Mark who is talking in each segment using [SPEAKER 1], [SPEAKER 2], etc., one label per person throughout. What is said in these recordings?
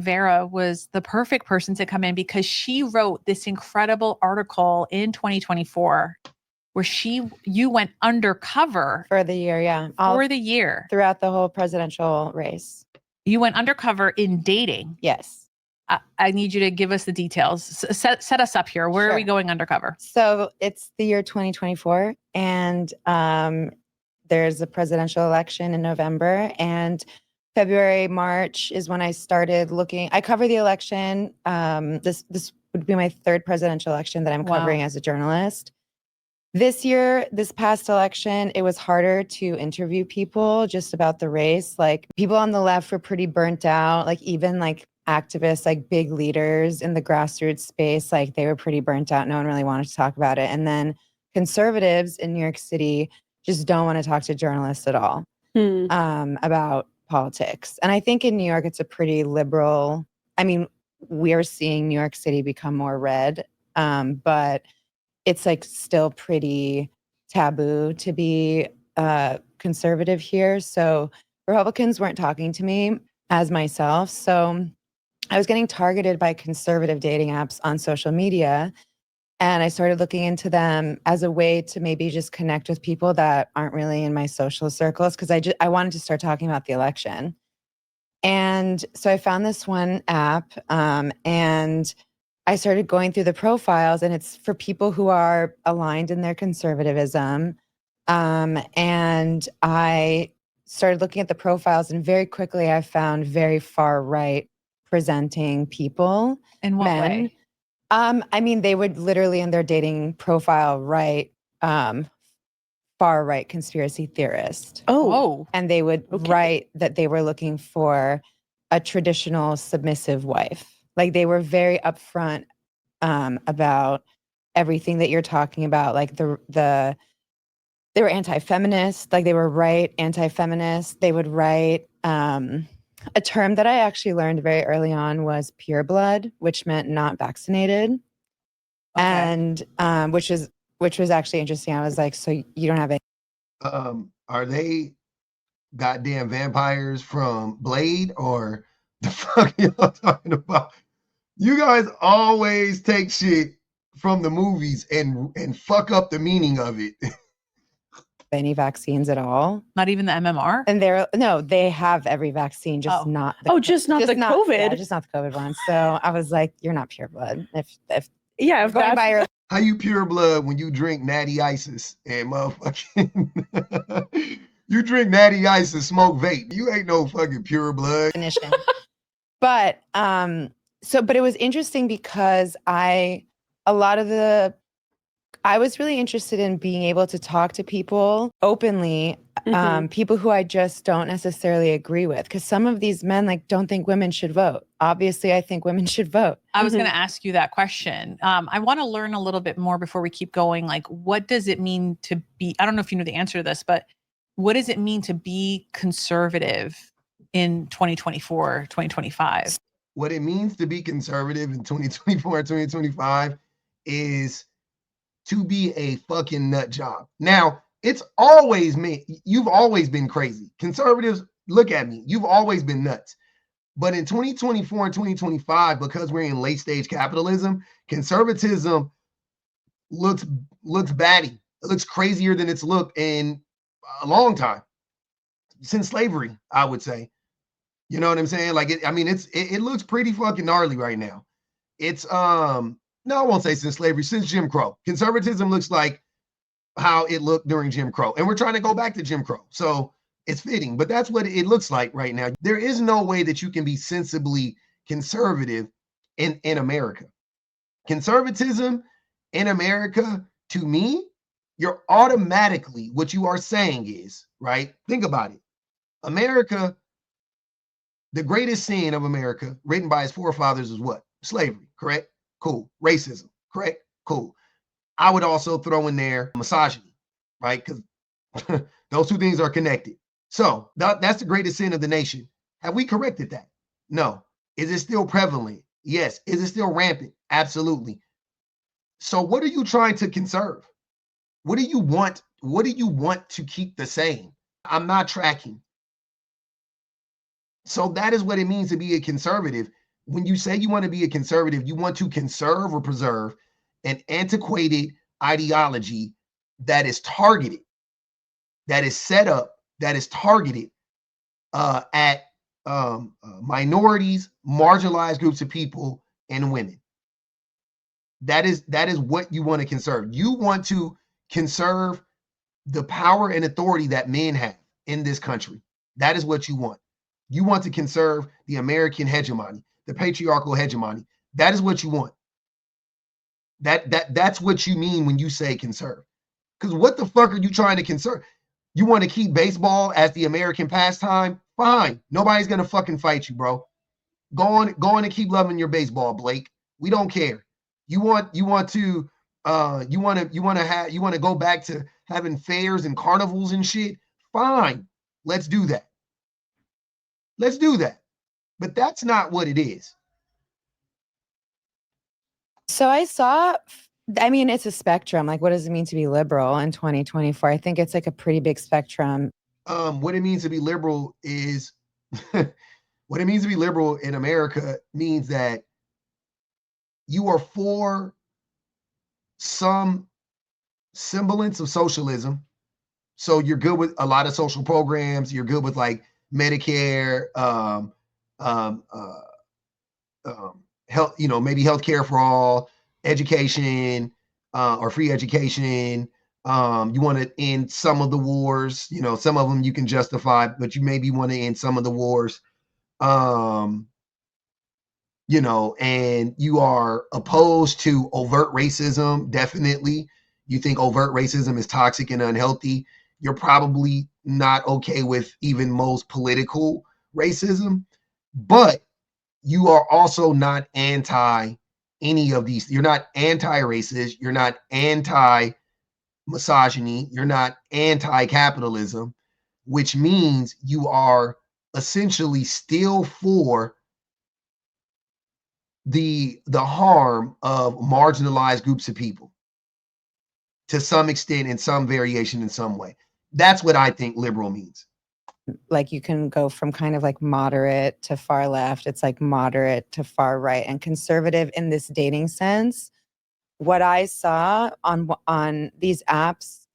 [SPEAKER 1] Vera was the perfect person to come in because she wrote this incredible article in 2024 where you went undercover
[SPEAKER 2] for the year, yeah.
[SPEAKER 1] For the year.
[SPEAKER 2] Throughout the whole presidential race.
[SPEAKER 1] You went undercover in dating.
[SPEAKER 2] Yes.
[SPEAKER 1] I need you to give us the details. Set us up here. Where are we going undercover?
[SPEAKER 2] So it's the year 2024 and there's a presidential election in November, and February, March is when I started looking. I cover the election. This would be my third presidential election that I'm covering as a journalist. This year, this past election, it was harder to interview people just about the race. Like people on the left were pretty burnt out, like even like activists, like big leaders in the grassroots space, like they were pretty burnt out. No one really wanted to talk about it. And then conservatives in New York City just don't want to talk to journalists at all about politics. And I think in New York, it's a pretty liberal, I mean, we're seeing New York City become more red, but it's like still pretty taboo to be conservative here. So Republicans weren't talking to me as myself. So I was getting targeted by conservative dating apps on social media. And I started looking into them as a way to maybe just connect with people that aren't really in my social circles. Cause I wanted to start talking about the election. And so I found this one app and I started going through the profiles, and it's for people who are aligned in their conservatism. And I started looking at the profiles, and very quickly I found very far right presenting people.
[SPEAKER 1] In what way?
[SPEAKER 2] I mean, they would literally in their dating profile write far right conspiracy theorist.
[SPEAKER 1] Oh.
[SPEAKER 2] And they would write that they were looking for a traditional submissive wife. Like they were very upfront about everything that you're talking about. Like they were anti-feminist, like they were right anti-feminist. They would write a term that I actually learned very early on was pure blood, which meant not vaccinated. And which was actually interesting. I was like, so you don't have any.
[SPEAKER 3] Are they goddamn vampires from Blade, or the fuck y'all talking about? You guys always take shit from the movies and fuck up the meaning of it.
[SPEAKER 2] Any vaccines at all?
[SPEAKER 1] Not even the MMR?
[SPEAKER 2] And they have every vaccine, just not the
[SPEAKER 4] COVID.
[SPEAKER 2] just not the COVID one. So I was like, you're not pure blood. If going by your
[SPEAKER 3] how you pure blood when you drink Natty Isis and motherfucking you drink Natty Ice and smoke vape. You ain't no fucking pure blood.
[SPEAKER 2] Definition. But but it was interesting because I was really interested in being able to talk to people openly, people who I just don't necessarily agree with. Because some of these men don't think women should vote. Obviously, I think women should vote.
[SPEAKER 1] I was going to ask you that question. I want to learn a little bit more before we keep going. Like, what does it mean to be, I don't know if you know the answer to this, but what does it mean to be conservative in 2024, 2025?
[SPEAKER 3] What it means to be conservative in 2024 and 2025 is to be a fucking nut job. Now, it's always me. You've always been crazy. Conservatives, look at me. You've always been nuts. But in 2024 and 2025, because we're in late stage capitalism, conservatism looks batty. It looks crazier than it's looked in a long time. Since slavery, I would say. You know what I'm saying? Like, it looks pretty fucking gnarly right now. It's, no, I won't say since slavery, since Jim Crow. Conservatism looks like how it looked during Jim Crow. And we're trying to go back to Jim Crow. So it's fitting, but that's what it looks like right now. There is no way that you can be sensibly conservative in America. Conservatism in America, to me, you're automatically, what you are saying is, right? Think about it. America, the greatest sin of America, written by its forefathers, is what? Slavery, correct? Cool. Racism, correct? Cool. I would also throw in there misogyny, right? Because those two things are connected. So that's the greatest sin of the nation. Have we corrected that? No. Is it still prevalent? Yes. Is it still rampant? Absolutely. So what are you trying to conserve? What do you want? What do you want to keep the same? I'm not tracking. So that is what it means to be a conservative. when you say you want to be a conservative, you want to conserve or preserve an antiquated ideology that is targeted, that is set up, that is targeted at minorities, marginalized groups of people, and women. That is what you want to conserve. You want to conserve the power and authority that men have in this country. That is what you want. You want to conserve the American hegemony, the patriarchal hegemony. That is what you want. That's what you mean when you say conserve. Because what the fuck are you trying to conserve? You want to keep baseball as the American pastime? Fine. Nobody's gonna fucking fight you, bro. Go on and keep loving your baseball, Blake. We don't care. You want to go back to having fairs and carnivals and shit? Fine. Let's do that. Let's do that. But that's not what it is.
[SPEAKER 2] So I saw, I mean, it's a spectrum. Like, what does it mean to be liberal in 2024? I think it's like a pretty big spectrum.
[SPEAKER 3] What it means to be liberal is what it means to be liberal in America means that you are for some semblance of socialism. So you're good with a lot of social programs. You're good with like Medicare, health, maybe healthcare for all, education, or free education. You want to end some of the wars. Some of them you can justify, but you maybe want to end some of the wars. And you are opposed to overt racism. Definitely. You think overt racism is toxic and unhealthy. You're probably not okay with even most political racism, but you are also not anti any of these. You're not anti-racist. You're not anti-misogyny. You're not anti-capitalism, which means you are essentially still for the harm of marginalized groups of people to some extent, in some variation, in some way. That's what I think liberal means.
[SPEAKER 2] Like, you can go from kind of like moderate to far left. It's like moderate to far right, and conservative in this dating sense. What I saw on these apps,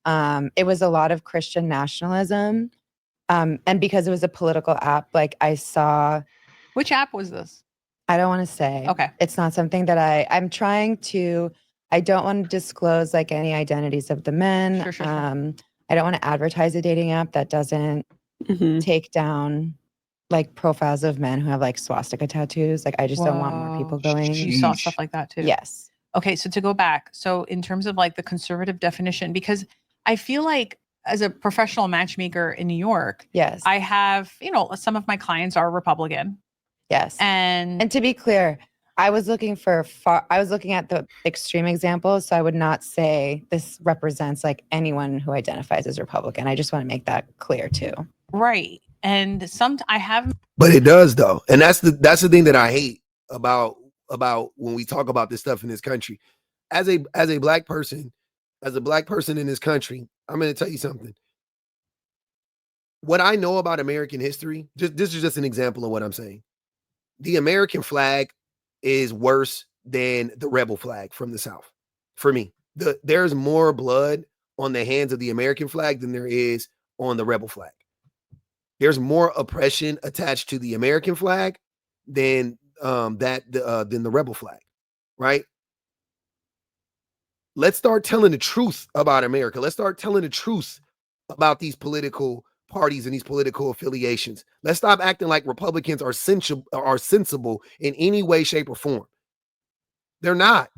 [SPEAKER 2] it was a lot of Christian nationalism. And because it was a political app, like I saw.
[SPEAKER 1] Which app was this?
[SPEAKER 2] I don't want to say.
[SPEAKER 1] Okay.
[SPEAKER 2] It's not something that I'm trying to, I don't want to disclose like any identities of the men.
[SPEAKER 1] Sure.
[SPEAKER 2] I don't want to advertise a dating app that doesn't take down like profiles of men who have like swastika tattoos. Like, I just don't want more people going.
[SPEAKER 1] You saw stuff like that too?
[SPEAKER 2] Yes.
[SPEAKER 1] Okay, so to go back, so in terms of like the conservative definition, because I feel like as a professional matchmaker in New York,
[SPEAKER 2] Yes,
[SPEAKER 1] I have, some of my clients are Republican.
[SPEAKER 2] Yes. And to be clear, I was looking at the extreme example. So I would not say this represents like anyone who identifies as Republican. I just want to make that clear too.
[SPEAKER 1] Right. And
[SPEAKER 3] but it does though. And that's the thing that I hate about when we talk about this stuff in this country. As a black person in this country, I'm going to tell you something. What I know about American history, this is just an example of what I'm saying. The American flag is worse than the rebel flag from the South. For me, there's more blood on the hands of the American flag than there is on the rebel flag. There's more oppression attached to the American flag than the rebel flag, right? Let's start telling the truth about America. Let's start telling the truth about these political parties and these political affiliations. Let's stop acting like Republicans are sensible in any way, shape, or form. They're not.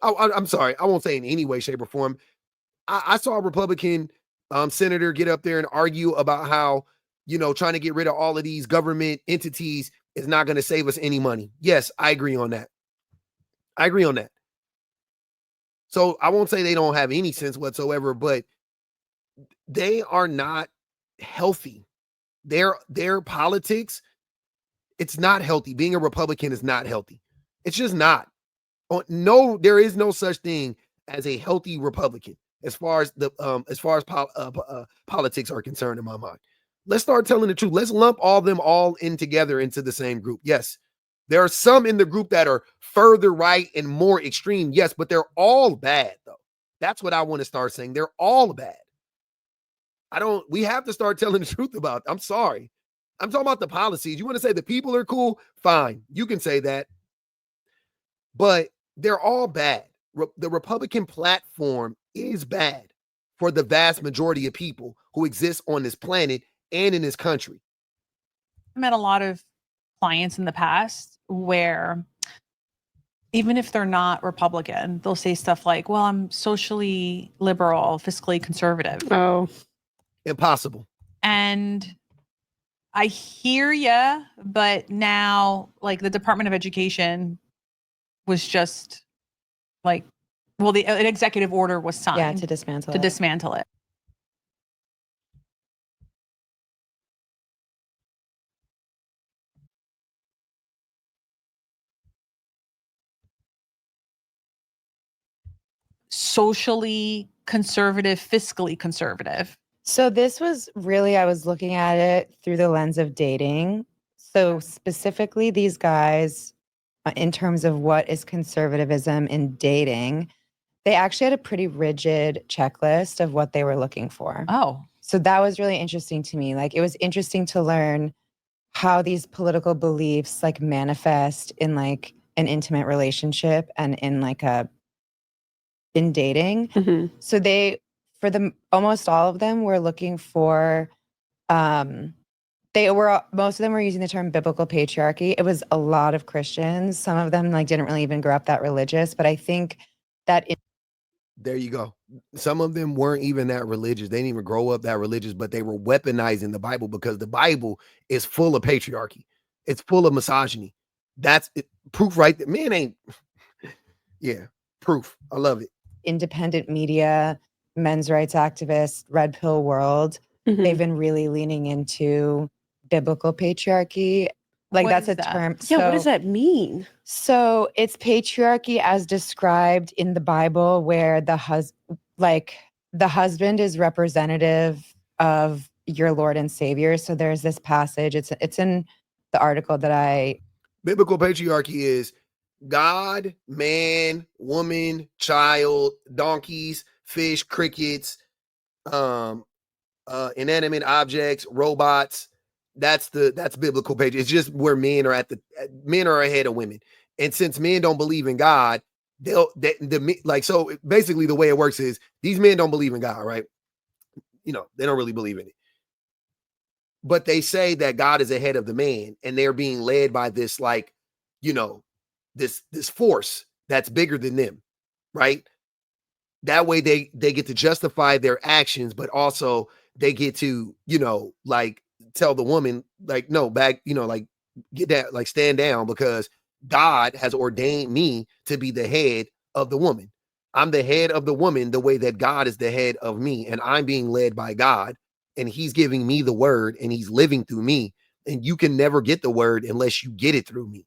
[SPEAKER 3] I'm sorry. I won't say in any way, shape, or form. I saw a Republican senator get up there and argue about how, trying to get rid of all of these government entities is not going to save us any money. Yes, I agree on that. So I won't say they don't have any sense whatsoever, but they are not healthy. Their politics, it's not healthy. Being a Republican is not healthy. It's just not. No, there is no such thing as a healthy Republican as far as politics are concerned in my mind.
[SPEAKER 4] Let's start telling the truth. Let's lump them all in together into the same group. Yes, there are some in the group that are further right and more extreme. Yes, but they're all bad, though. That's what I want to start saying. They're all bad. We have to start telling the truth about it. I'm sorry. I'm talking about the policies. You want to say the people are cool? Fine. You can say that. But they're all bad. The Republican platform is bad for the vast majority of people who exist on this planet and in this country.
[SPEAKER 1] I met a lot of clients in the past where even if they're not Republican, they'll say stuff like, well, I'm socially liberal, fiscally conservative.
[SPEAKER 5] Oh,
[SPEAKER 4] Impossible.
[SPEAKER 1] And I hear ya, but now like the Department of Education was just like, well, an executive order was signed
[SPEAKER 2] Yeah, to dismantle
[SPEAKER 1] it. Socially conservative, fiscally conservative.
[SPEAKER 2] So this was really, I was looking at it through the lens of dating. So specifically these guys, in terms of what is conservatism in dating, they actually had a pretty rigid checklist of what they were looking for.
[SPEAKER 1] Oh.
[SPEAKER 2] So that was really interesting to me. Like, it was interesting to learn how these political beliefs like manifest in like an intimate relationship and in like in dating.
[SPEAKER 5] mhm.
[SPEAKER 2] So almost all of them were looking for, most of them were using the term biblical patriarchy. It was a lot of Christians. Some of them like didn't really even grow up that religious, but I think that
[SPEAKER 4] There you go. Some of them weren't even that religious. They didn't even grow up that religious, but they were weaponizing the Bible because the Bible is full of patriarchy. It's full of misogyny. That's it, proof right there. Men ain't, yeah, proof. I love it.
[SPEAKER 2] independent media, men's rights activists, red pill world,
[SPEAKER 5] Mhm.
[SPEAKER 2] they've been really leaning into biblical patriarchy. Like,
[SPEAKER 1] What
[SPEAKER 2] that's
[SPEAKER 1] is
[SPEAKER 2] a
[SPEAKER 1] that?
[SPEAKER 2] term.
[SPEAKER 5] Yeah, what does that mean?
[SPEAKER 2] So it's patriarchy as described in the Bible, where the husband is representative of your Lord and Savior. So there's this passage. It's in the article that
[SPEAKER 4] Biblical patriarchy is God, man, woman, child, donkeys, fish, crickets, inanimate objects, robots. That's biblical patriarchy. It's just where men are ahead of women. And since men don't believe in God, so basically the way it works is these men don't believe in God, right? You know, they don't really believe in it. But they say that God is ahead of the man, and they're being led by this, like, you know, this force that's bigger than them, right? That way they get to justify their actions, but also they get to, you know, like tell the woman, like, no, back, you know, like get that, like stand down, because God has ordained me to be the head of the woman. I'm the head of the woman the way that God is the head of me, and I'm being led by God, and he's giving me the word, and he's living through me, and you can never get the word unless you get it through me,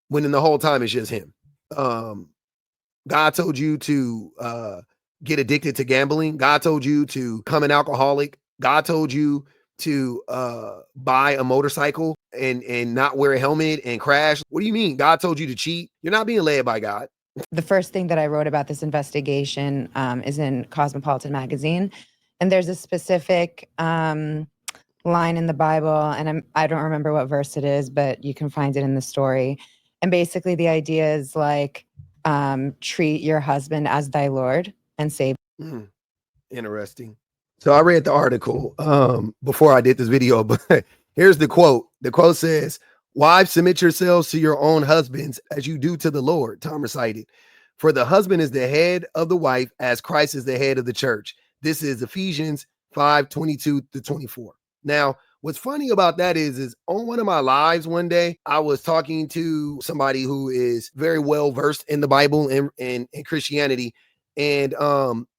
[SPEAKER 4] when in the whole time it's just him. God told you to get addicted to gambling. God told you to become an alcoholic. God told you to buy a motorcycle and not wear a helmet and crash. What do you mean? God told you to cheat? You're not being led by God.
[SPEAKER 2] the first thing that I wrote about this investigation is in Cosmopolitan magazine, and there's a specific line in the Bible, and I don't remember what verse it is, but you can find it in the story. And basically, the idea is like, treat your husband as thy Lord and Savior.
[SPEAKER 4] Interesting. So I read the article before I did this video, but here's the quote. The quote says, "Wives, submit yourselves to your own husbands as you do to the Lord," Tom recited. "For the husband is the head of the wife, as Christ is the head of the church." This is Ephesians 5:22-24. Now, what's funny about that is on one of my lives one day, I was talking to somebody who is very well versed in the Bible and Christianity. And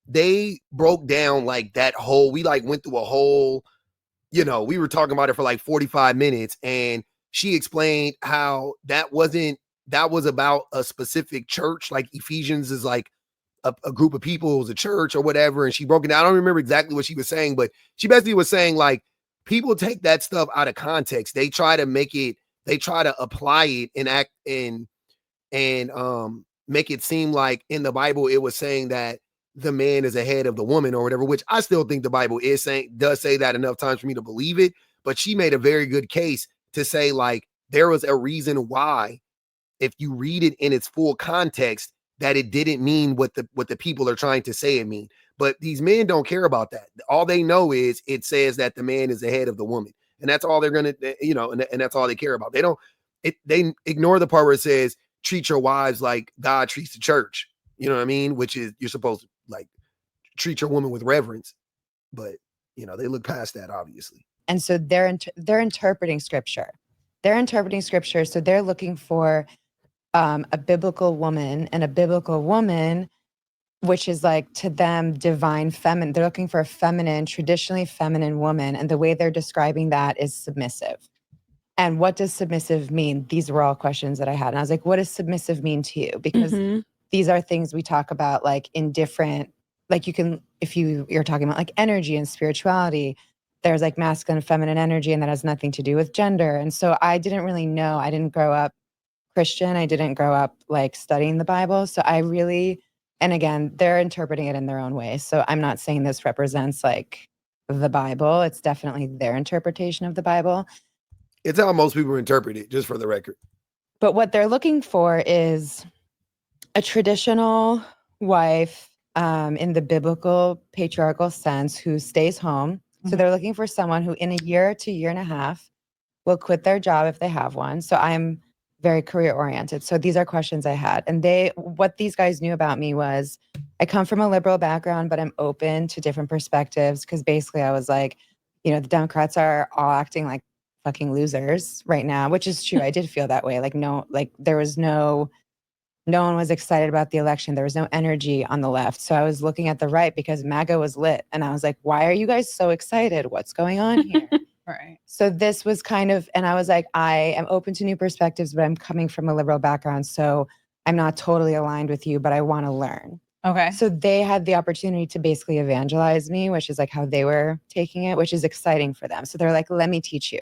[SPEAKER 4] they broke down like that whole, we like went through a whole, you know, we were talking about it for like 45 minutes. And she explained how that was about a specific church. Like Ephesians is like a group of people, it was a church or whatever. And she broke it down. I don't remember exactly what she was saying, but she basically was saying like people take that stuff out of context. They try to make it, they try to apply it and act and make it seem like in the Bible it was saying that the man is ahead of the woman or whatever, which I still think the Bible does say that enough times for me to believe it. But she made a very good case to say, like, there was a reason why, if you read it in its full context, that it didn't mean what the people are trying to say it mean. But these men don't care about that. All they know is it says that the man is ahead of the woman, and that's all they're gonna, and that's all they care about. They ignore the part where it says treat your wives like God treats the church. You know what I mean? Which is, you're supposed to like treat your woman with reverence, but they look past that, obviously.
[SPEAKER 2] And so they're interpreting scripture. They're interpreting scripture, so they're looking for a biblical woman, and a biblical woman, which is like to them divine feminine. They're looking for a feminine, traditionally feminine woman, and the way they're describing that is submissive. And what does submissive mean? These were all questions that I had, and I was like, what does submissive mean to you? Because these are things we talk about like in different, like you can, if you're talking about like energy and spirituality, there's like masculine and feminine energy, and that has nothing to do with gender. And so I didn't really know. I didn't grow up Christian. I didn't grow up like studying the Bible. So I really, and again, they're interpreting it in their own way. So I'm not saying this represents like the Bible. It's definitely their interpretation of the Bible.
[SPEAKER 4] It's how most people interpret it, just for the record.
[SPEAKER 2] But what they're looking for is a traditional wife in the biblical patriarchal sense who stays home. So they're looking for someone who in a year to year and a half will quit their job if they have one. So I'm very career oriented. So these are questions I had. And what these guys knew about me was I come from a liberal background, but I'm open to different perspectives, because basically I was like, the Democrats are all acting like fucking losers right now, which is true. I did feel that way. There was no one was excited about the election. There was no energy on the left. So I was looking at the right because MAGA was lit. And I was like, why are you guys so excited? What's going on here?
[SPEAKER 1] Right.
[SPEAKER 2] So this was kind of, and I was like, I am open to new perspectives, but I'm coming from a liberal background. So I'm not totally aligned with you, but I want to learn.
[SPEAKER 1] Okay.
[SPEAKER 2] So they had the opportunity to basically evangelize me, which is like how they were taking it, which is exciting for them. So they're like, let me teach you.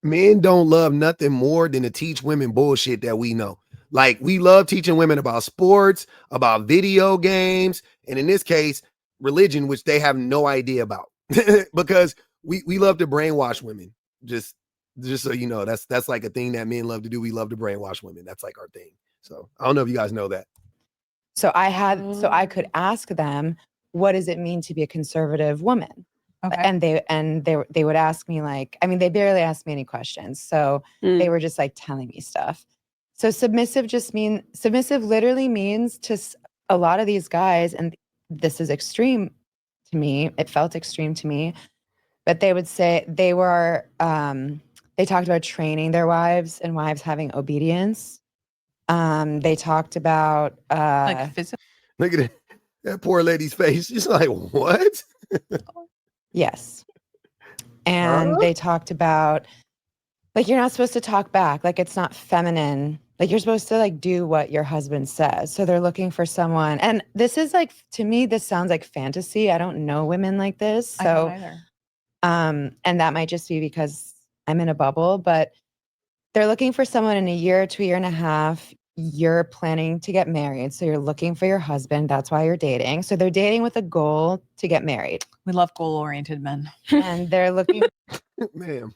[SPEAKER 4] Men don't love nothing more than to teach women bullshit that we know. Like, we love teaching women about sports, about video games, and in this case, religion, which they have no idea about. Because we love to brainwash women. Just so you know, that's like a thing that men love to do. We love to brainwash women. That's like our thing. So I don't know if you guys know that.
[SPEAKER 2] So I could ask them, what does it mean to be a conservative woman?
[SPEAKER 1] Okay.
[SPEAKER 2] And they would ask me like, I mean, they barely asked me any questions. So they were just like telling me stuff. So submissive literally means to a lot of these guys, and this is extreme to me. It felt extreme to me, but they would say they talked about training their wives and wives having obedience. They talked about
[SPEAKER 1] like physical.
[SPEAKER 4] Look at that poor lady's face. She's like, what?
[SPEAKER 2] Yes. And they talked about like, you're not supposed to talk back. Like, it's not feminine. Like, you're supposed to like do what your husband says. So they're looking for someone. And this is like, to me, this sounds like fantasy. I don't know women like this. So,
[SPEAKER 1] I don't either.
[SPEAKER 2] And that might just be because I'm in a bubble, but they're looking for someone in a year to a year and a half. You're planning to get married. So you're looking for your husband. That's why you're dating. So they're dating with a goal to get married.
[SPEAKER 1] We love goal-oriented men.
[SPEAKER 2] And they're looking
[SPEAKER 4] Ma'am.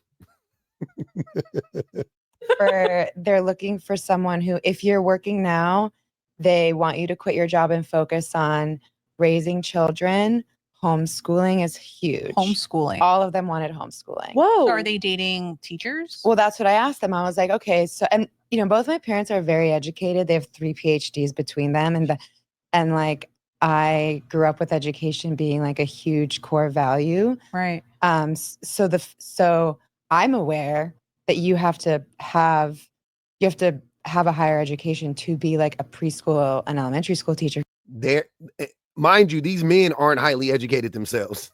[SPEAKER 2] they're looking for someone who, if you're working now, they want you to quit your job and focus on raising children. Homeschooling is huge.
[SPEAKER 1] Homeschooling.
[SPEAKER 2] All of them wanted homeschooling.
[SPEAKER 5] Whoa.
[SPEAKER 1] So are they dating teachers?
[SPEAKER 2] Well, that's what I asked them. I was like, okay, so, and both my parents are very educated. They have 3 PhDs between them, and like I grew up with education being like a huge core value.
[SPEAKER 1] Right.
[SPEAKER 2] So I'm aware that you have to have a higher education to be like a preschool and elementary school teacher.
[SPEAKER 4] Mind you, these men aren't highly educated themselves.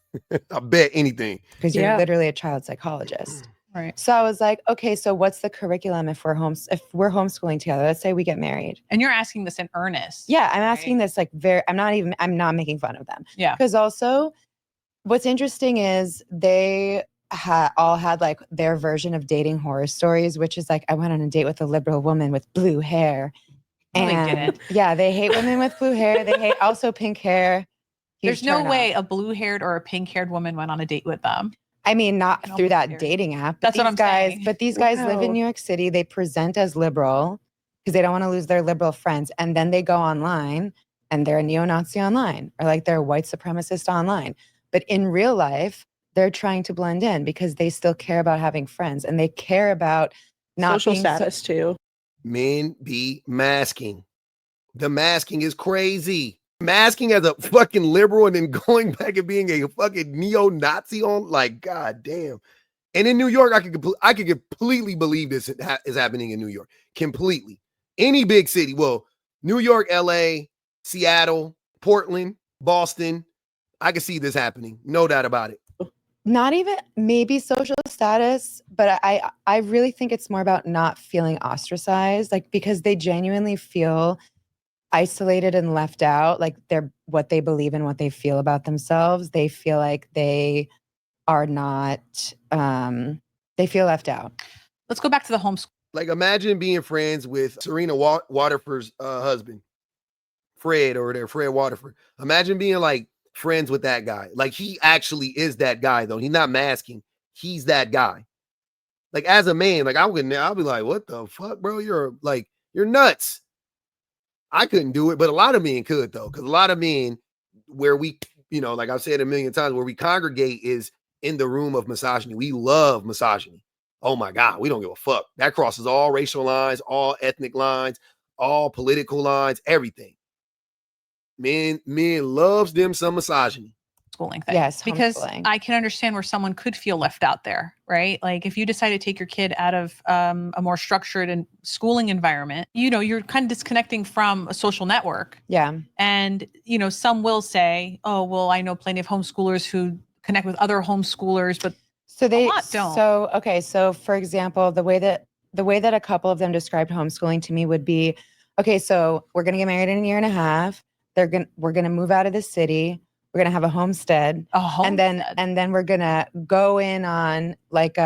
[SPEAKER 4] I bet anything.
[SPEAKER 2] Because you're literally a child psychologist.
[SPEAKER 1] Right.
[SPEAKER 2] So I was like, okay, so what's the curriculum if we're homeschooling together? Let's say we get married.
[SPEAKER 1] And you're asking this in earnest.
[SPEAKER 2] Yeah, I'm asking this like I'm not making fun of them.
[SPEAKER 1] Yeah.
[SPEAKER 2] Because also what's interesting is they all had like their version of dating horror stories, which is like, I went on a date with a liberal woman with blue hair.
[SPEAKER 1] No, they
[SPEAKER 2] And
[SPEAKER 1] didn't.
[SPEAKER 2] yeah, they hate women with blue hair. They hate also pink hair.
[SPEAKER 1] There's no
[SPEAKER 2] turn
[SPEAKER 1] way
[SPEAKER 2] off.
[SPEAKER 1] a blue-haired or a pink-haired woman went on a date with them.
[SPEAKER 2] I mean, not
[SPEAKER 1] Can
[SPEAKER 2] through
[SPEAKER 1] almost
[SPEAKER 2] that
[SPEAKER 1] guarantee.
[SPEAKER 2] dating app. But
[SPEAKER 1] That's what
[SPEAKER 2] these
[SPEAKER 1] I'm
[SPEAKER 2] guys,
[SPEAKER 1] saying.
[SPEAKER 2] but these guys live in
[SPEAKER 5] Wow.
[SPEAKER 2] New York City. They present as liberal because they don't want to lose their liberal friends. And then they go online and they're a neo-Nazi online, or like they're a white supremacist online. But in real life, they're trying to blend in because they still care about having friends and they care about not
[SPEAKER 5] Social
[SPEAKER 2] being
[SPEAKER 5] status too.
[SPEAKER 4] Men be masking. The masking is crazy. Masking as a fucking liberal and then going back and being a fucking neo-Nazi on, like, god damn. And in New York, I could completely believe this is happening in New York. Completely. Any big city. Well, New York, LA, Seattle, Portland, Boston. I can see this happening. No doubt about it.
[SPEAKER 2] not even maybe social status, but I really think it's more about not feeling ostracized, like because they genuinely feel isolated and left out, like they're what they believe and what they feel about themselves. They feel like they are not they feel left out.
[SPEAKER 1] Let's go back to the homeschool.
[SPEAKER 4] Like, imagine being friends with Serena Waterford's husband, Fred, or their Fred Waterford. Imagine being like friends with that guy. Like, he actually is that guy, though. He's not masking. He's that guy. Like, as a man, like, I'll be like, what the fuck, bro? You're nuts. I couldn't do it, but a lot of men could, though, because a lot of men, where we, like I've said a million times, where we congregate is in the room of misogyny. We love misogyny. Oh my God, we don't give a fuck. That crosses all racial lines, all ethnic lines, all political lines, everything. Men loves them some misogyny.
[SPEAKER 1] Schooling thing.
[SPEAKER 2] Yes,
[SPEAKER 1] because
[SPEAKER 2] homeschooling.
[SPEAKER 1] I can understand where someone could feel left out there, right? Like if you decide to take your kid out of a more structured and schooling environment, you're kind of disconnecting from a social network.
[SPEAKER 2] Yeah.
[SPEAKER 1] And, some will say, oh, well, I know plenty of homeschoolers who connect with other homeschoolers, but
[SPEAKER 2] So they
[SPEAKER 1] lot don't.
[SPEAKER 2] So for example, the way that a couple of them described homeschooling to me would be, okay, so we're gonna get married in a year and a half. We're gonna move out of the city. We're gonna have a homestead. And then we're gonna go in on like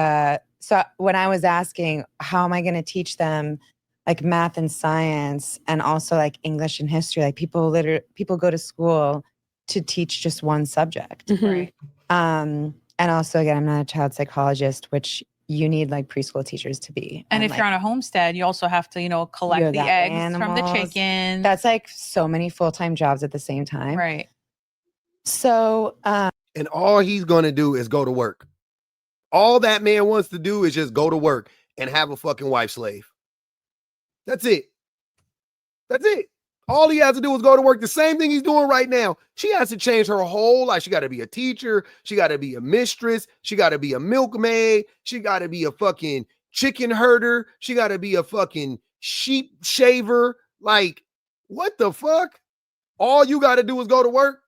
[SPEAKER 2] so when I was asking how am I gonna teach them like math and science and also like English and history, like people go to school to teach just one subject.
[SPEAKER 5] Mhm.
[SPEAKER 1] right.
[SPEAKER 2] And also, again, I'm not a child psychologist, which you need like preschool teachers to be.
[SPEAKER 1] And if
[SPEAKER 2] like,
[SPEAKER 1] you're on a homestead, you also have to, collect
[SPEAKER 2] You
[SPEAKER 1] the
[SPEAKER 2] got
[SPEAKER 1] eggs from the
[SPEAKER 2] animals.
[SPEAKER 1] chickens.
[SPEAKER 2] that's like so many full-time jobs at the same time.
[SPEAKER 1] right.
[SPEAKER 2] So,
[SPEAKER 4] And all he's going to do is go to work. All that man wants to do is just go to work and have a fucking wife slave. That's it. That's it. All he has to do is go to work. The same thing he's doing right now. She has to change her whole life. She got to be a teacher. She got to be a mistress. She got to be a milkmaid. She got to be a fucking chicken herder. She got to be a fucking sheep shaver. Like, what the fuck? All you got to do is go to work.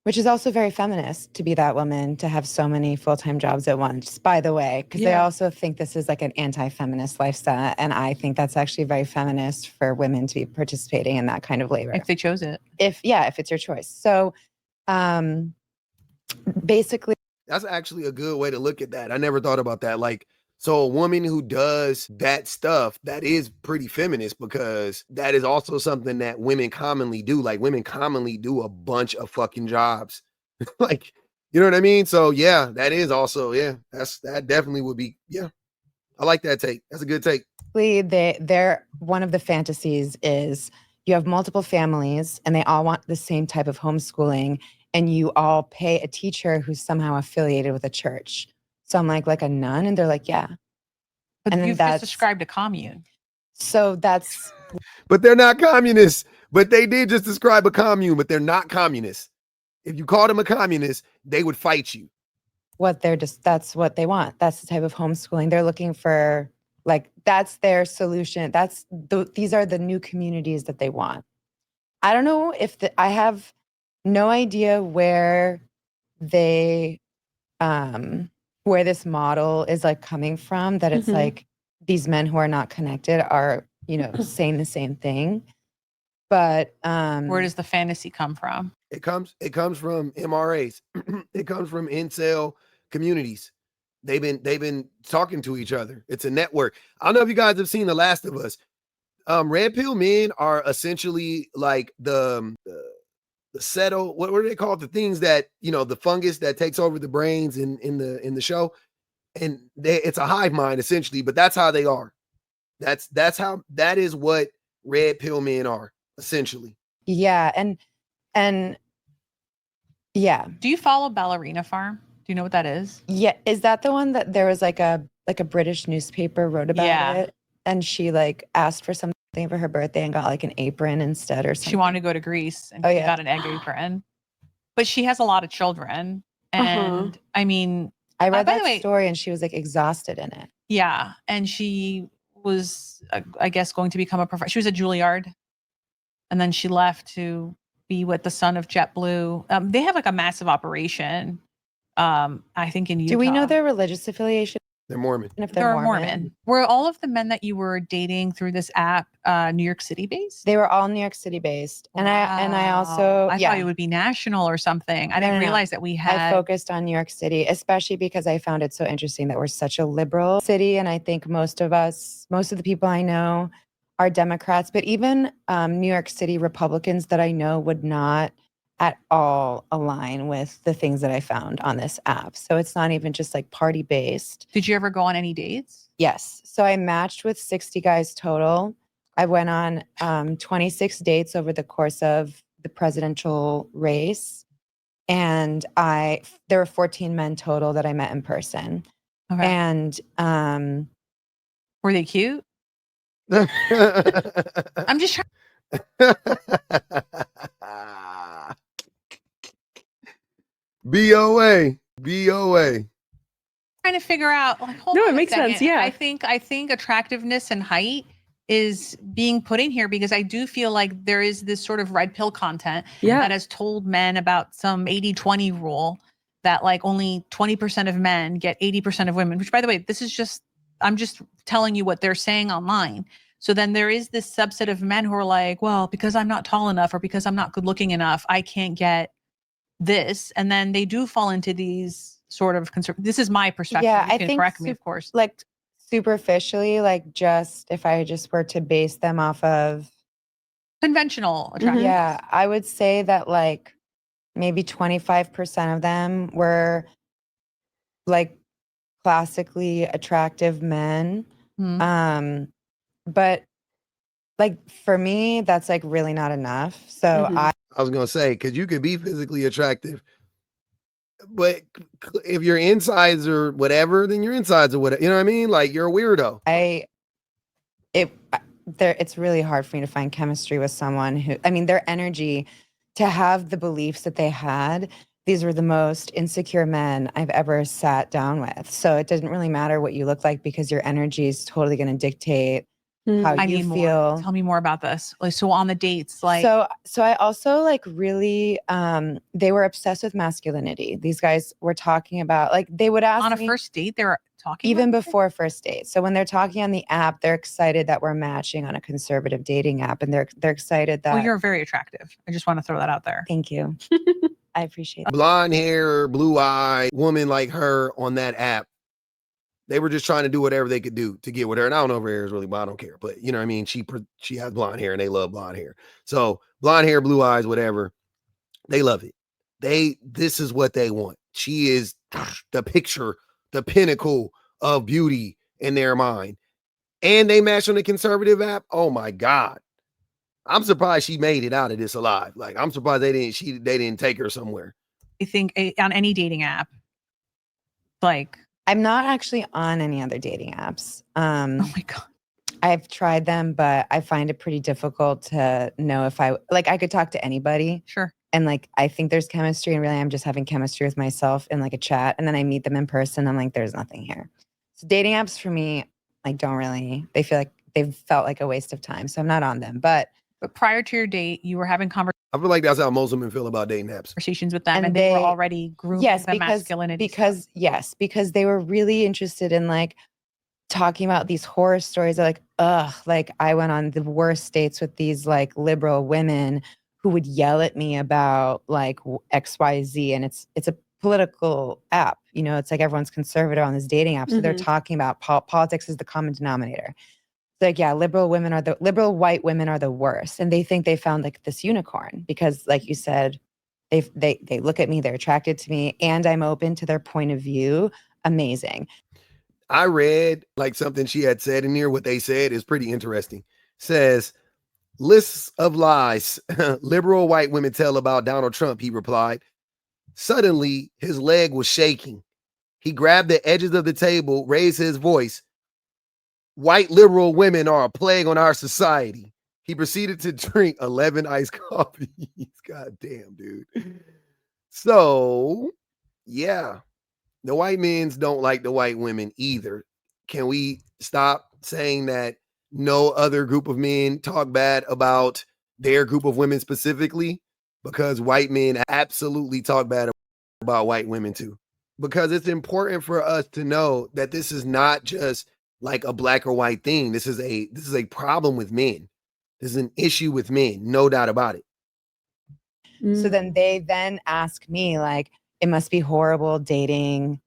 [SPEAKER 2] which is also very feminist to be that woman, to have so many full-time jobs at once, by the way, because they
[SPEAKER 5] Yeah.
[SPEAKER 2] also think this is like an anti-feminist lifestyle. And I think that's actually very feminist for women to be participating in that kind of labor.
[SPEAKER 1] If they chose it.
[SPEAKER 2] If it's your choice. So basically,
[SPEAKER 4] That's actually a good way to look at that. I never thought about that. Like, so a woman who does that stuff, that is pretty feminist, because that is also something that women commonly do. Like, women commonly do a bunch of fucking jobs. Like, you know what I mean? So yeah, that is also, that definitely would be, I like that take. That's a good take.
[SPEAKER 2] they're one of the fantasies is you have multiple families and they all want the same type of homeschooling, and you all pay a teacher who's somehow affiliated with a church. So I'm like a nun, and they're like, yeah.
[SPEAKER 1] But
[SPEAKER 2] And then
[SPEAKER 1] you've just described a commune.
[SPEAKER 2] So that's
[SPEAKER 4] But they're not communists. But they did just describe a commune, but they're not communists. If you called them a communist, they would fight you.
[SPEAKER 2] that's what they want. That's the type of homeschooling they're looking for. Like, that's their solution. These are the new communities that they want. I don't know I have no idea where they, where this model is like coming from, that it's
[SPEAKER 5] Mhm.
[SPEAKER 2] like these men who are not connected are, saying the same thing. But
[SPEAKER 1] Where does the fantasy come from?
[SPEAKER 4] It comes from MRAs. It comes from incel communities. They've been talking to each other. It's a network. I don't know if you guys have seen The Last of Us. Red pill men are essentially like the settle. What do they call it? The things that, you know, the fungus that takes over the brains in the show, and it's a hive mind essentially. But that's how they are. That is what red pill men are essentially.
[SPEAKER 2] Yeah, and yeah.
[SPEAKER 1] Do you follow Ballerina Farm? Do you know what that is?
[SPEAKER 2] Yeah, is that the one that there was like a British newspaper wrote about it, and she like asked for something for her birthday and got like an apron instead or something?
[SPEAKER 1] She wanted to go to Greece and she got an egg apron. But she has a lot of children. And I mean,
[SPEAKER 2] I read
[SPEAKER 1] by
[SPEAKER 2] that
[SPEAKER 1] the way,
[SPEAKER 2] story and she was like exhausted in it.
[SPEAKER 1] Yeah. And she was, I guess, going to become a professor. She was at Juilliard. And then she left to be with the son of JetBlue. They have like a massive operation, I think, in Utah.
[SPEAKER 2] Do we know their religious affiliation?
[SPEAKER 4] They're Mormon.
[SPEAKER 2] If
[SPEAKER 1] they're Mormon. Were all of the men that you were dating through this app New York City based?
[SPEAKER 2] They were all New York City based. And I also
[SPEAKER 1] I thought it would be national or something. I didn't realize that we had.
[SPEAKER 2] I focused on New York City, especially because I found it so interesting that we're such a liberal city. And I think most of the people I know are Democrats, but even New York City Republicans that I know would not at all align with the things that I found on this app. So it's not even just like party based.
[SPEAKER 1] Did you ever go on any dates?
[SPEAKER 2] Yes. So I matched with 60 guys total. I went on 26 dates over the course of the presidential race. And there were 14 men total that I met in person.
[SPEAKER 1] Okay.
[SPEAKER 2] And
[SPEAKER 1] were they cute? I'm just trying.
[SPEAKER 4] BOA.
[SPEAKER 1] Trying to figure out. Like, hold
[SPEAKER 5] No,
[SPEAKER 1] on
[SPEAKER 5] it
[SPEAKER 1] a
[SPEAKER 5] makes
[SPEAKER 1] second.
[SPEAKER 5] sense. Yeah.
[SPEAKER 1] I think attractiveness and height is being put in here because I do feel like there is this sort of red pill content that has told men about some 80-20 rule that like only 20% of men get 80% of women, which by the way, I'm just telling you what they're saying online. So then there is this subset of men who are like, well, because I'm not tall enough or because I'm not good looking enough, I can't get this. And then they do fall into these sort of this is my perspective.
[SPEAKER 2] Yeah,
[SPEAKER 1] you can correct me, of course.
[SPEAKER 2] Like superficially, like just if I just were to base them off of
[SPEAKER 1] conventional attractiveness.
[SPEAKER 2] Yeah, I would say that like maybe 25% of them were like classically attractive men. But like for me, that's like really not enough. So
[SPEAKER 4] I was gonna say, because you could be physically attractive, but if your insides are whatever, then your insides are whatever. You know what I mean? Like you're a weirdo.
[SPEAKER 2] It's really hard for me to find chemistry with someone who, I mean, their energy to have the beliefs that they had. These were the most insecure men I've ever sat down with. So it doesn't really matter what you look like because your energy is totally going to dictate how you feel.
[SPEAKER 1] More. Tell me more about this. Like, so on the dates, like
[SPEAKER 2] so I also like really they were obsessed with masculinity. These guys were talking about like they would ask
[SPEAKER 1] on a
[SPEAKER 2] me,
[SPEAKER 1] first date, they were talking
[SPEAKER 2] even before first date. So when they're talking on the app, they're excited that we're matching on a conservative dating app, and they're excited that.
[SPEAKER 1] Well, you're very attractive. I just want to throw that out there.
[SPEAKER 2] Thank you. I appreciate it.
[SPEAKER 4] Blonde hair, blue eye woman like her on that app. They were just trying to do whatever they could do to get with her. And I don't know if her hair is really blonde. I don't care. But you know what I mean? She has blonde hair and they love blonde hair. So blonde hair, blue eyes, whatever. They love it. This is what they want. She is the picture, the pinnacle of beauty in their mind. And they match on the conservative app. Oh my God. I'm surprised she made it out of this alive. Like I'm surprised they didn't take her somewhere.
[SPEAKER 1] I think on any dating app, like
[SPEAKER 2] I'm not actually on any other dating apps.
[SPEAKER 1] Oh my God.
[SPEAKER 2] I've tried them, but I find it pretty difficult to know if I could talk to anybody.
[SPEAKER 1] Sure.
[SPEAKER 2] And like, I think there's chemistry and really I'm just having chemistry with myself in like a chat. And then I meet them in person. I'm like, there's nothing here. So dating apps for me, like they feel like they've felt like a waste of time. So I'm not on them, but
[SPEAKER 1] prior to your date, you were having
[SPEAKER 4] I feel like that's how most women feel about dating apps.
[SPEAKER 1] Conversations with them, and they were already grooming the masculinity.
[SPEAKER 2] Because they were really interested in like talking about these horror stories. They're like, ugh, like I went on the worst dates with these like liberal women who would yell at me about like XYZ, and it's a political app. You know, it's like everyone's conservative on this dating app, so they're talking about politics is the common denominator. It's like, yeah, liberal white women are the worst, and they think they found like this unicorn because, like you said, they look at me, they're attracted to me, and I'm open to their point of view. Amazing.
[SPEAKER 4] I read like something she had said in here. What they said is pretty interesting. Says, lists of lies liberal white women tell about Donald Trump, he replied. Suddenly, his leg was shaking. He grabbed the edges of the table, raised his voice. White liberal women are a plague on our society. He proceeded to drink 11 iced coffees. God damn, dude. So, yeah, the white men's don't like the white women either. Can we stop saying that no other group of men talk bad about their group of women specifically? Because white men absolutely talk bad about white women too. Because it's important for us to know that this is not just like a black or white thing. This is a problem with men. This is an issue with men, no doubt about it.
[SPEAKER 2] So then they ask me like, it must be horrible dating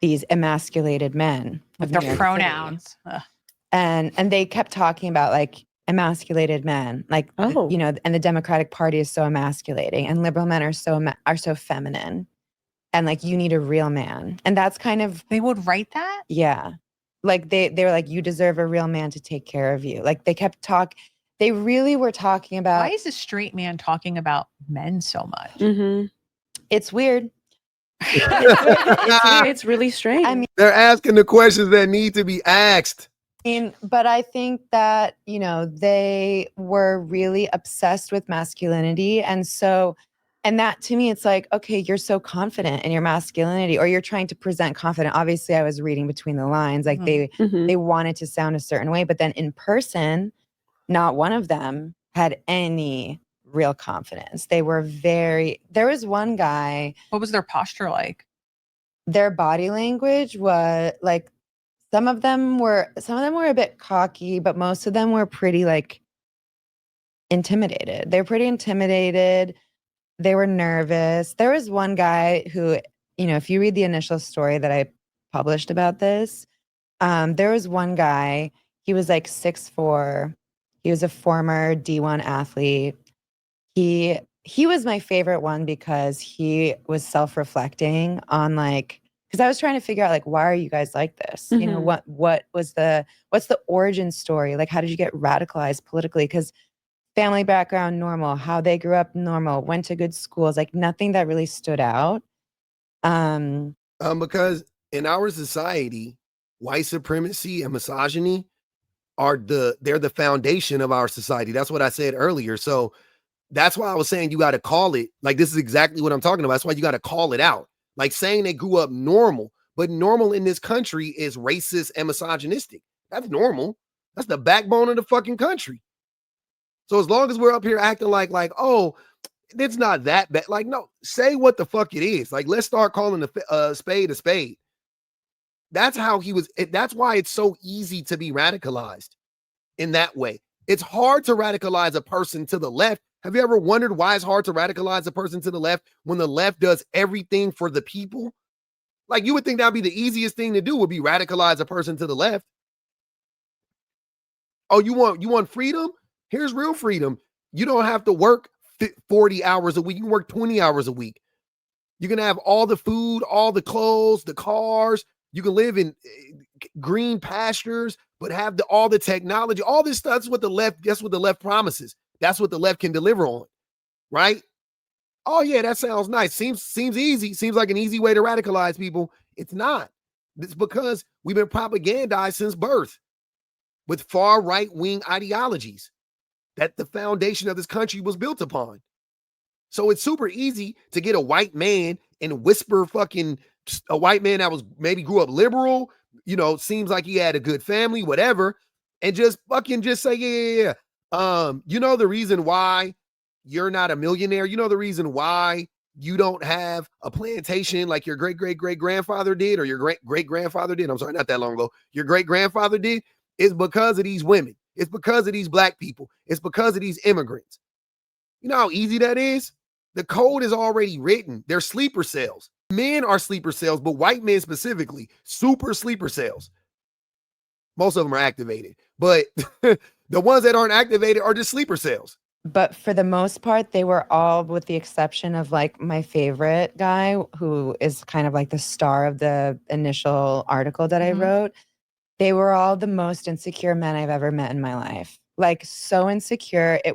[SPEAKER 2] these emasculated men
[SPEAKER 1] with
[SPEAKER 2] of
[SPEAKER 1] their
[SPEAKER 2] New York
[SPEAKER 1] pronouns.
[SPEAKER 2] City. And they kept talking about like emasculated men, like you know, and the Democratic Party is so emasculating, and liberal men are so feminine, and like you need a real man, and that's kind of
[SPEAKER 1] they would write that.
[SPEAKER 2] Yeah, like they were like, you deserve a real man to take care of you. Like they kept They really were talking about.
[SPEAKER 1] Why is a straight man talking about men so much?
[SPEAKER 2] It's weird.
[SPEAKER 5] It's really strange.
[SPEAKER 2] I mean,
[SPEAKER 4] they're asking the questions that need to be asked.
[SPEAKER 2] But I think that, you know, they were really obsessed with masculinity. And that to me, it's like, okay, you're so confident in your masculinity, or you're trying to present confident. Obviously, I was reading between the lines, like they wanted to sound a certain way, but then in person, not one of them had any real confidence. They were there was one guy.
[SPEAKER 1] What was their posture like?
[SPEAKER 2] Their body language was like, some of them were a bit cocky, but most of them were pretty like intimidated. They were pretty intimidated. They were nervous. There was one guy who, you know, if you read the initial story that I published about this, there was one guy, he was like 6'4". He was a former D1 athlete. He was my favorite one because he was self-reflecting on like, because I was trying to figure out like, why are you guys like this? You know, what's the origin story? Like, how did you get radicalized politically? Because family background, normal, how they grew up, normal, went to good schools, like nothing that really stood out.
[SPEAKER 4] Because in our society, white supremacy and misogyny they're the foundation of our society. That's what I said earlier. So that's why I was saying you got to call it, like, this is exactly what I'm talking about. That's why you got to call it out. Like saying they grew up normal, but normal in this country is racist and misogynistic. That's normal. That's the backbone of the fucking country. So as long as we're up here acting like, oh, it's not that bad. Like, no, say what the fuck it is. Like, let's start calling a spade a spade. That's how he was. That's why it's so easy to be radicalized in that way. It's hard to radicalize a person to the left. Have you ever wondered why it's hard to radicalize a person to the left when the left does everything for the people? Like, you would think that'd be the easiest thing to do, would be radicalize a person to the left. Oh, you want freedom? Here's real freedom. You don't have to work 40 hours a week. You can work 20 hours a week. You can have all the food, all the clothes, the cars. You can live in green pastures, but have all the technology, all this stuff. That's what the left promises. That's what the left can deliver on, right? Oh yeah, that sounds nice. Seems easy. Seems like an easy way to radicalize people. It's not. It's because we've been propagandized since birth with far right-wing ideologies that the foundation of this country was built upon. So it's super easy to get a white man and whisper fucking a white man that was maybe grew up liberal, you know, seems like he had a good family, whatever, and just say, yeah. You know the reason why you're not a millionaire? You know the reason why you don't have a plantation like your great-great-great-grandfather did, or your great-great-grandfather did? I'm sorry, not that long ago. Your great-grandfather did? Is because of these women. It's because of these black people. It's because of these immigrants. You know how easy that is? The code is already written. They're sleeper cells. Men are sleeper cells, but white men specifically, super sleeper cells. Most of them are activated, but the ones that aren't activated are just sleeper cells.
[SPEAKER 2] But for the most part, they were all, with the exception of like my favorite guy, who is kind of like the star of the initial article that I wrote. They were all the most insecure men I've ever met in my life. Like, so insecure. I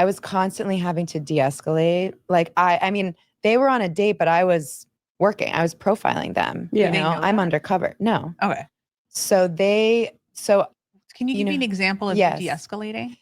[SPEAKER 2] was constantly having to de-escalate. Like, I mean, they were on a date, but I was working. I was profiling them.
[SPEAKER 1] Yeah.
[SPEAKER 2] You
[SPEAKER 1] They
[SPEAKER 2] know,
[SPEAKER 1] know
[SPEAKER 2] I'm
[SPEAKER 1] that?
[SPEAKER 2] undercover. No.
[SPEAKER 1] Okay.
[SPEAKER 2] So
[SPEAKER 1] Can you
[SPEAKER 2] You
[SPEAKER 1] give me
[SPEAKER 2] know,
[SPEAKER 1] an example of you
[SPEAKER 2] yes.
[SPEAKER 1] de-escalating?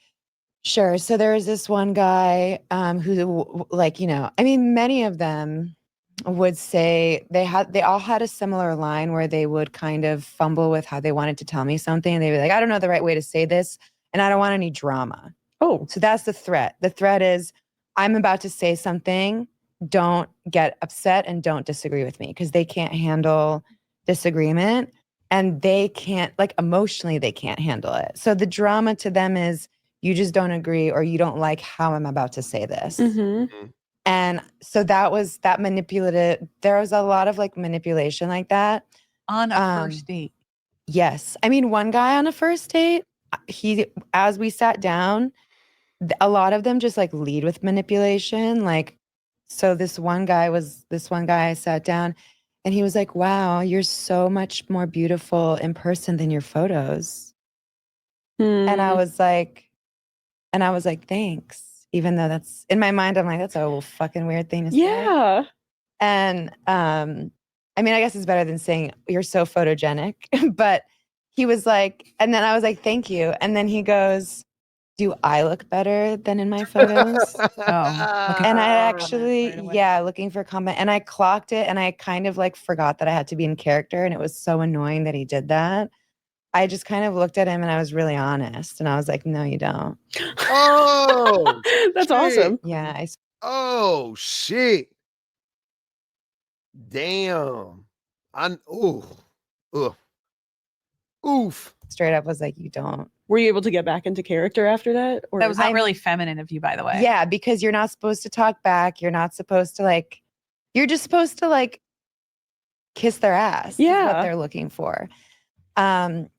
[SPEAKER 2] Sure. So there was this one guy who, like, you know, I mean, many of them would say they all had a similar line where they would kind of fumble with how they wanted to tell me something. And they'd be like, I don't know the right way to say this, and I don't want any drama.
[SPEAKER 5] Oh,
[SPEAKER 2] So that's the threat. The threat is, I'm about to say something. Don't get upset and don't disagree with me, because they can't handle disagreement, and they can't, like, emotionally, they can't handle it. So the drama to them is, you just don't agree, or you don't like how I'm about to say this.
[SPEAKER 5] mm-hmm.
[SPEAKER 2] And so that was that manipulative. There was a lot of like manipulation like that.
[SPEAKER 1] On a first date.
[SPEAKER 2] Yes. I mean, one guy on a first date, as we sat down, a lot of them just like lead with manipulation. Like, so this one guy I sat down, and he was like, wow, you're so much more beautiful in person than your photos. And I was like, thanks. Even though that's in my mind, I'm like, that's a fucking weird thing to say.
[SPEAKER 5] Yeah.
[SPEAKER 2] And I mean, I guess it's better than saying you're so photogenic. But he was like, and then I was like, thank you. And then he goes, do I look better than in my photos?
[SPEAKER 1] Looking
[SPEAKER 2] And I
[SPEAKER 1] for
[SPEAKER 2] actually,
[SPEAKER 1] right away.
[SPEAKER 2] yeah, looking for comment. And I clocked it, and I kind of like forgot that I had to be in character. And it was so annoying that he did that. I just kind of looked at him, and I was really honest. And I was like, no, you don't.
[SPEAKER 4] Oh,
[SPEAKER 5] That's
[SPEAKER 4] shit.
[SPEAKER 5] awesome.
[SPEAKER 2] Yeah.
[SPEAKER 4] Oh shit. Damn. Oof.
[SPEAKER 2] Straight up was like, you don't.
[SPEAKER 5] Were you able to get back into character after that? Or
[SPEAKER 1] That was not really feminine of you, by the way.
[SPEAKER 2] Yeah, because you're not supposed to talk back. You're not supposed to like, you're just supposed to like kiss their ass. Is what
[SPEAKER 5] Yeah.
[SPEAKER 2] they're looking for.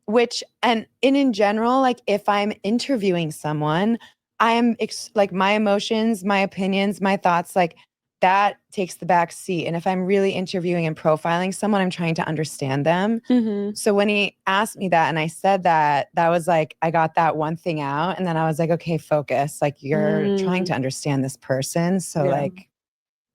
[SPEAKER 2] Which, and in general, like if I'm interviewing someone, I'm like my emotions, my opinions, my thoughts, like that takes the back seat. And if I'm really interviewing and profiling someone, I'm trying to understand them.
[SPEAKER 5] Mhm.
[SPEAKER 2] So when he asked me that and I said that, that was like, I got that one thing out. And then I was like, okay, focus. Like you're trying to understand this person. So
[SPEAKER 5] Yeah.
[SPEAKER 2] like,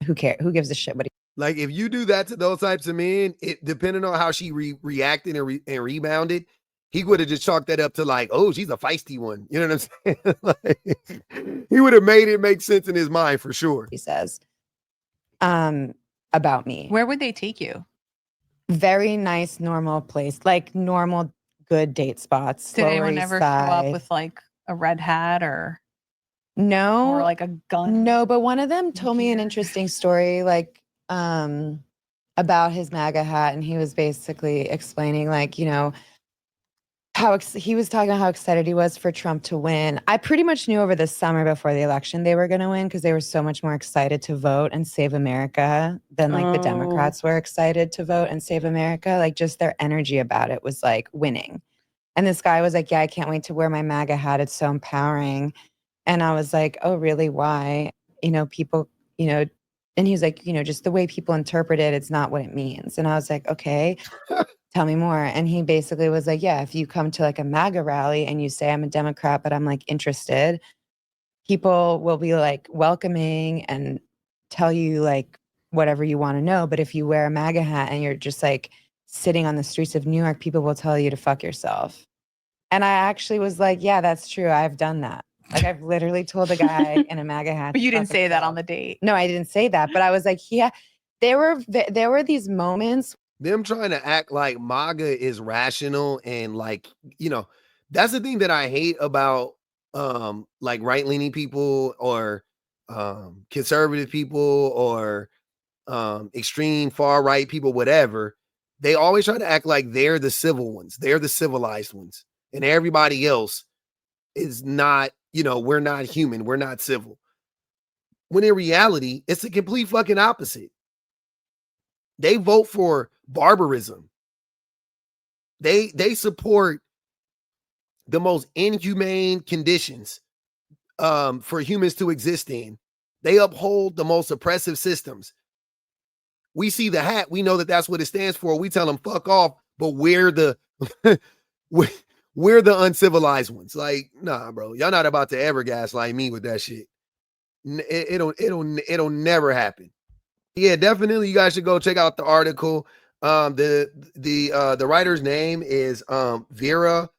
[SPEAKER 2] who cares? Who gives a shit what
[SPEAKER 4] Like if you do that to those types of men, it depending on how she reacted and rebounded, he would have just chalked that up to like, oh, she's a feisty one. You know what I'm saying? Like, he would have made it make sense in his mind for sure.
[SPEAKER 2] he says about me.
[SPEAKER 1] Where would they take you?
[SPEAKER 2] Very nice, normal place, like normal, good date spots.
[SPEAKER 1] Did
[SPEAKER 2] Lower
[SPEAKER 1] anyone
[SPEAKER 2] East
[SPEAKER 1] ever show up
[SPEAKER 2] Side.
[SPEAKER 1] with like a red hat or
[SPEAKER 2] No,
[SPEAKER 1] like a gun?
[SPEAKER 2] no, but one of them told me an
[SPEAKER 1] Here.
[SPEAKER 2] interesting story, like about his MAGA hat, and he was basically explaining, like, you know, how he was talking about how excited he was for Trump to win. I pretty much knew over the summer before the election they were going to win, because they were so much more excited to vote and save America than like the Democrats were excited to vote and save America. Like just their energy about it was like winning. And this guy was like, yeah, I can't wait to wear my MAGA hat. It's so empowering. And I was like, oh, really? Why? You know, people, you know, and he was like, you know, just the way people interpret it, it's not what it means. And I was like, okay, tell me more. And he basically was like, yeah, if you come to like a MAGA rally and you say I'm a Democrat, but I'm like interested, people will be like welcoming and tell you like whatever you want to know. But if you wear a MAGA hat and you're just like sitting on the streets of New York, people will tell you to fuck yourself. And I actually was like, yeah, that's true. I've done that. Like I've literally told a guy in a MAGA hat.
[SPEAKER 1] But you
[SPEAKER 2] to
[SPEAKER 1] didn't
[SPEAKER 2] fuck
[SPEAKER 1] say that
[SPEAKER 2] himself.
[SPEAKER 1] on the date.
[SPEAKER 2] No, I didn't say that. But I was like, yeah, there were these moments.
[SPEAKER 4] Them trying to act like MAGA is rational and like, you know, that's the thing that I hate about like right-leaning people or conservative people or extreme far right people, whatever. They always try to act like they're the civil ones, they're the civilized ones, and everybody else is not, you know, we're not human, we're not civil. when in reality, it's the complete fucking opposite. They vote for barbarism. They support the most inhumane conditions for humans to exist in. They uphold the most oppressive systems. We see the hat, we know that that's what it stands for. We tell them fuck off, but we're the we're the uncivilized ones. Like, nah, bro, y'all not about to ever gaslight me with that shit. It'll never happen. Yeah, definitely. You guys should go check out the article. The writer's name is Vera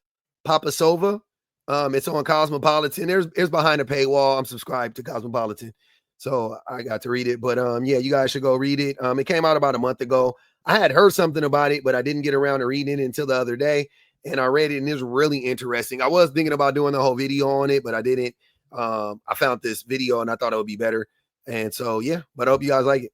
[SPEAKER 4] Papasova. It's on Cosmopolitan. It's behind a paywall. I'm subscribed to Cosmopolitan, so I got to read it. But yeah, you guys should go read it. It came out about a month ago. I had heard something about it, but I didn't get around to reading it until the other day. And I read it, and it was really interesting. I was thinking about doing the whole video on it, but I didn't. I found this video, and I thought it would be better. And so, yeah, but I hope you guys like it.